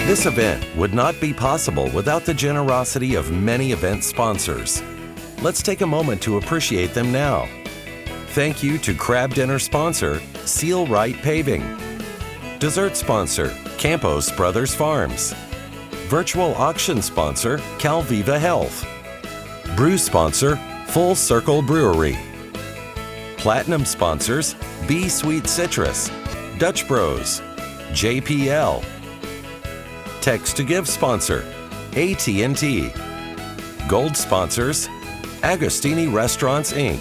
This event would not be possible without the generosity of many event sponsors. Let's take a moment to appreciate them now. Thank you to Crab Dinner sponsor, Seal Right Paving. Dessert sponsor, Campos Brothers Farms. Virtual auction sponsor, Calviva Health. Brew sponsor, Full Circle Brewery. Platinum sponsors, B Sweet Citrus, Dutch Bros, JPL. Text to Give sponsor, AT&T. Gold sponsors, Agostini Restaurants Inc.,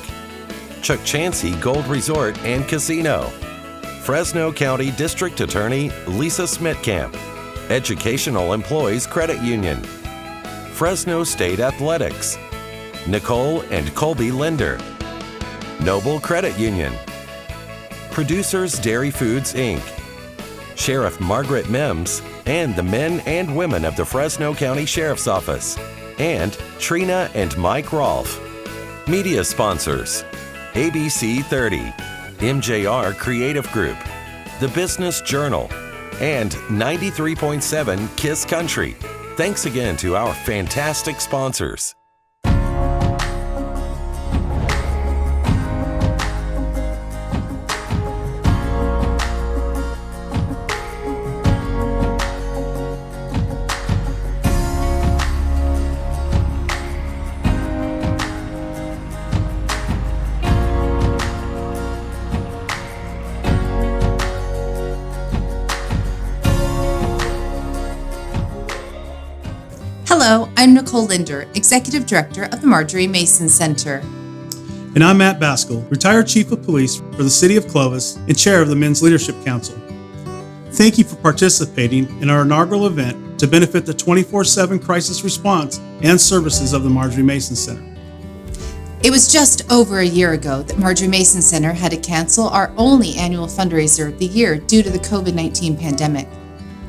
Chuck Chansey Gold Resort and Casino, Fresno County District Attorney Lisa Smitkamp, Educational Employees Credit Union, Fresno State Athletics, Nicole and Colby Linder, Noble Credit Union, Producers Dairy Foods Inc., Sheriff Margaret Mims, and the men and women of the Fresno County Sheriff's Office, and Trina and Mike Rolfe. Media sponsors, ABC 30, MJR Creative Group, The Business Journal, and 93.7 KISS Country. Thanks again to our fantastic sponsors. Hello, I'm Nicole Linder, Executive Director of the Marjaree Mason Center. And I'm Matt Baskell, Retired Chief of Police for the City of Clovis and Chair of the Men's Leadership Council. Thank you for participating in our inaugural event to benefit the 24/7 crisis response and services of the Marjaree Mason Center. It was just over a year ago that Marjaree Mason Center had to cancel our only annual fundraiser of the year due to the COVID-19 pandemic.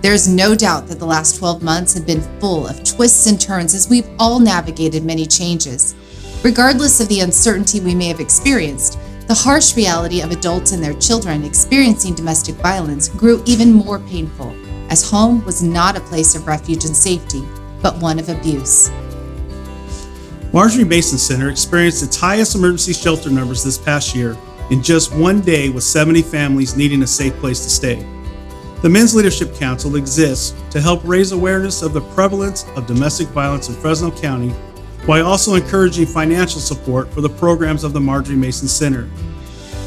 There is no doubt that the last 12 months have been full of twists and turns as we've all navigated many changes. Regardless of the uncertainty we may have experienced, the harsh reality of adults and their children experiencing domestic violence grew even more painful, as home was not a place of refuge and safety, but one of abuse. Marjaree Mason Center experienced its highest emergency shelter numbers this past year in just one day, with 70 families needing a safe place to stay. The Men's Leadership Council exists to help raise awareness of the prevalence of domestic violence in Fresno County, while also encouraging financial support for the programs of the Marjaree Mason Center.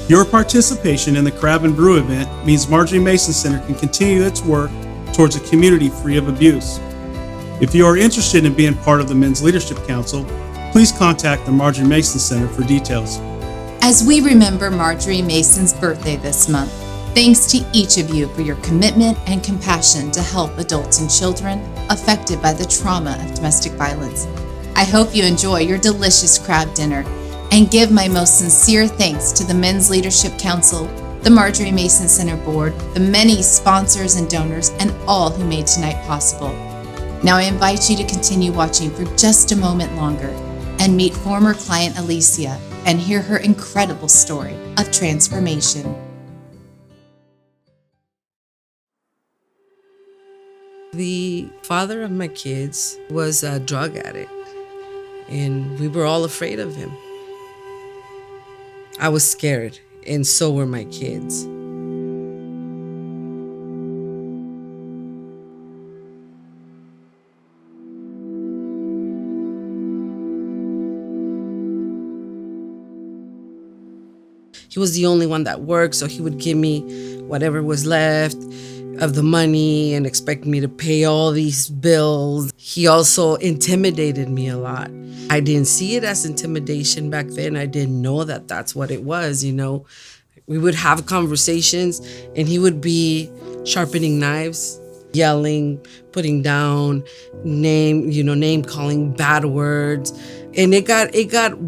Your participation in the Crab and Brew event means Marjaree Mason Center can continue its work towards a community free of abuse. If you are interested in being part of the Men's Leadership Council, please contact the Marjaree Mason Center for details. As we remember Marjaree Mason's birthday this month, thanks to each of you for your commitment and compassion to help adults and children affected by the trauma of domestic violence. I hope you enjoy your delicious crab dinner and give my most sincere thanks to the Men's Leadership Council, the Marjaree Mason Center Board, the many sponsors and donors, and all who made tonight possible. Now I invite you to continue watching for just a moment longer and meet former client Alicia and hear her incredible story of transformation. The father of my kids was a drug addict, and we were all afraid of him. I was scared, and so were my kids. He was the only one that worked, so he would give me whatever was left of the money and expect me to pay all these bills. He also intimidated me a lot. I didn't see it as intimidation back then. I didn't know that that's what it was, you know. We would have conversations and he would be sharpening knives, yelling, putting down, name calling, bad words. And it got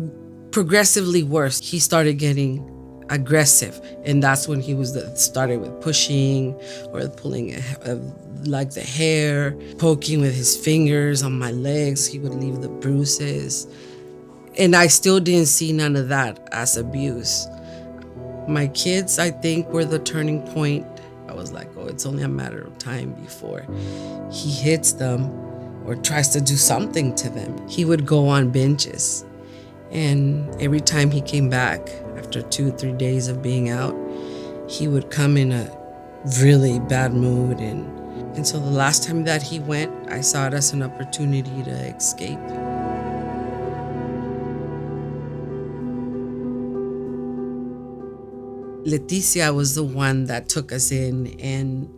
progressively worse. He started getting aggressive, and that's when he started with pushing or pulling like the hair, poking with his fingers on my legs. He would leave the bruises, and I still didn't see none of that as abuse. My kids, I think, were the turning point I was like, oh, it's only a matter of time before he hits them or tries to do something to them. He would go on binges. And every time he came back after 2 or 3 days of being out, he would come in a really bad mood. And so the last time that he went, I saw it as an opportunity to escape. Leticia was the one that took us in, and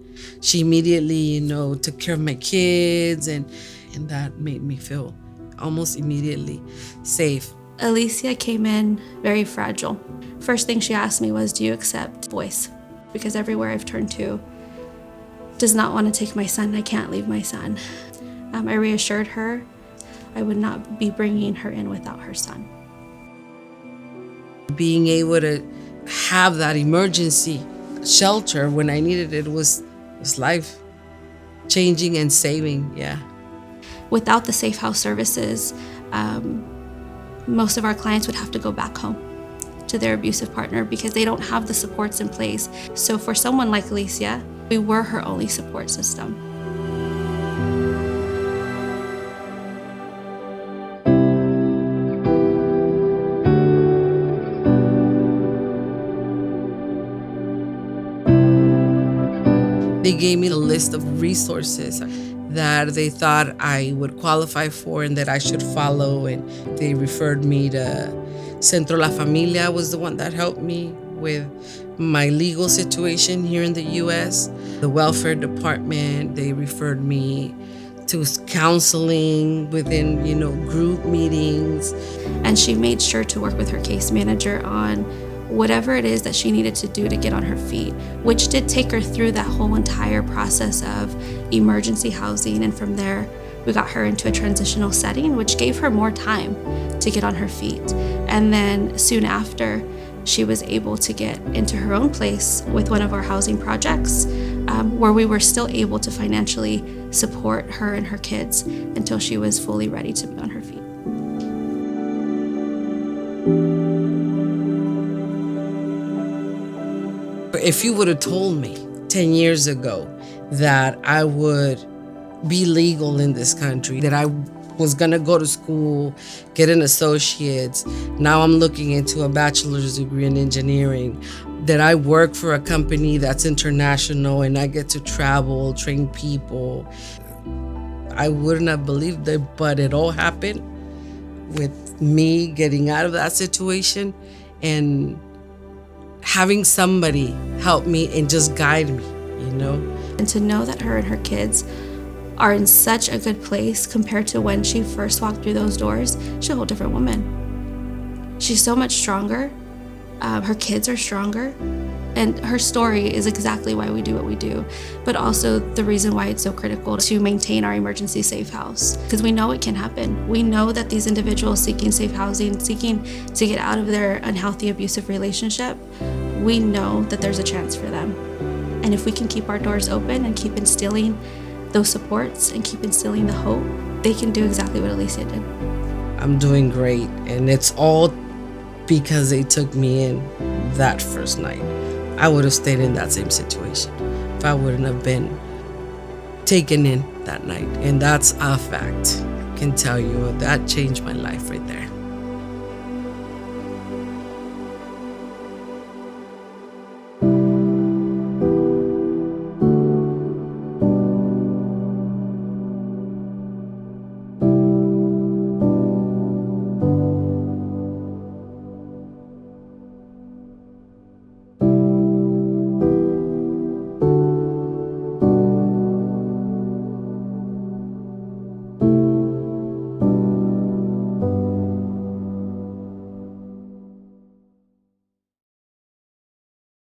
she immediately, took care of my kids, and that made me feel almost immediately safe. Alicia came in very fragile. First thing she asked me was, do you accept voice? Because everywhere I've turned to does not want to take my son. I can't leave my son. I reassured her I would not be bringing her in without her son. Being able to have that emergency shelter when I needed it was life changing and saving, yeah. Without the safe house services, most of our clients would have to go back home to their abusive partner because they don't have the supports in place. So for someone like Alicia, we were her only support system. They gave me a list of resources that they thought I would qualify for and that I should follow. And they referred me to Centro La Familia was the one that helped me with my legal situation here in the U.S. The welfare department, they referred me to counseling within, group meetings. And she made sure to work with her case manager on whatever it is that she needed to do to get on her feet, which did take her through that whole entire process of emergency housing. And from there, we got her into a transitional setting, which gave her more time to get on her feet. And then soon after, she was able to get into her own place with one of our housing projects, where we were still able to financially support her and her kids until she was fully ready to be on her feet. If you would have told me 10 years ago that I would be legal in this country, that I was gonna go to school, get an associate's, now I'm looking into a bachelor's degree in engineering, that I work for a company that's international and I get to travel, train people, I wouldn't have believed it, but it all happened with me getting out of that situation and having somebody help me and just guide me, And to know that her and her kids are in such a good place compared to when she first walked through those doors, she's a whole different woman. She's so much stronger. Her kids are stronger. And her story is exactly why we do what we do, but also the reason why it's so critical to maintain our emergency safe house, because we know it can happen. We know that these individuals seeking safe housing, seeking to get out of their unhealthy, abusive relationship, we know that there's a chance for them. And if we can keep our doors open and keep instilling those supports and keep instilling the hope, they can do exactly what Alicia did. I'm doing great, and it's all because they took me in that first night. I would have stayed in that same situation if I wouldn't have been taken in that night. And that's a fact. I can tell you that changed my life right there.